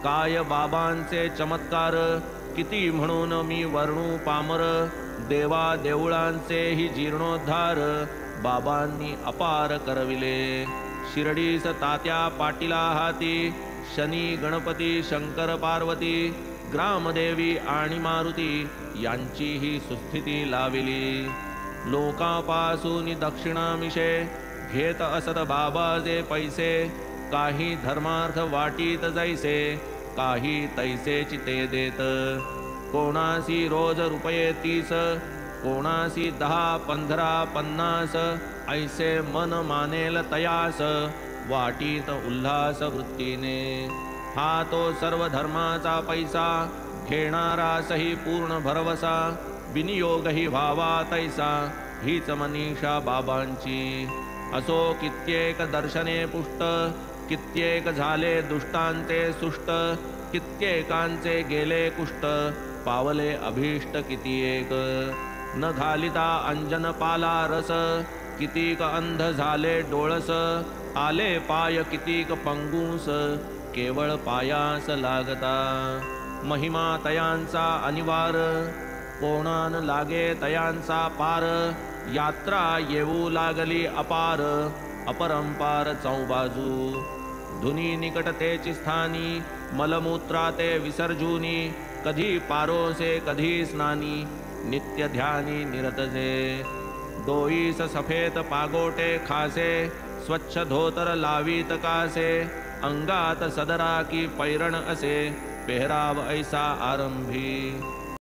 काय बाबांचे चमत्कार, किती म्हणून मी वर्णू पामर. देवा देऊळांचे ही जीर्णोद्धार, बाबांनी अपार करविले. शिर्डीस तात्या पाटीला हाती, शनी गणपती शंकर पार्वती. ग्रामदेवी आणि मारुती यांची ही सुस्थिती लाविली. लोकांपासून दक्षिणामिषे घेत असत बाबाजे पैसे. काही धर्मार्थ वाटीत जैसे, काही तैसेची ते देत. कोणासी रोज रुपये 30, कोणासी 10, 15, 50. ऐसे मन मानेल तयास, वाटीत उल्हास वृत्तीने. हा तो सर्व धर्माचा पैसा, घेणारा सही पूर्ण भरवसा. विनियोगही व्हावा तैसा, हीच मनीषा बाबांची. असो कित्येक दर्शने पुष्ट, कित्येक झाले दुष्टांचे सुष्ट. कित्येकांचे गेले कुष्ट, पावले अभीष्ट कितीएक. न घालिता अंजन पाला रस, कितीक अंध झाले डोळस. आले पाय कितीक पंगूस, केवळ पायास लागता. महिमा तयांचा अनिवार, कोणान लागे तयांचा पार. यात्रा येऊ लागली अपार, अपरंपार चौबाजू. धुनी निकटतेची स्थानी, मलमूत्रा ते विसर्जूनी. कधी पारोसे कधी स्नानी, नित्य ध्यानी निरतजे. डोईस सफेद पागोटे खासे, स्वच्छ धोतर लावीत कासे. अंगात सदरा की पैरण असे, पेहराव ऐसा आरंभी.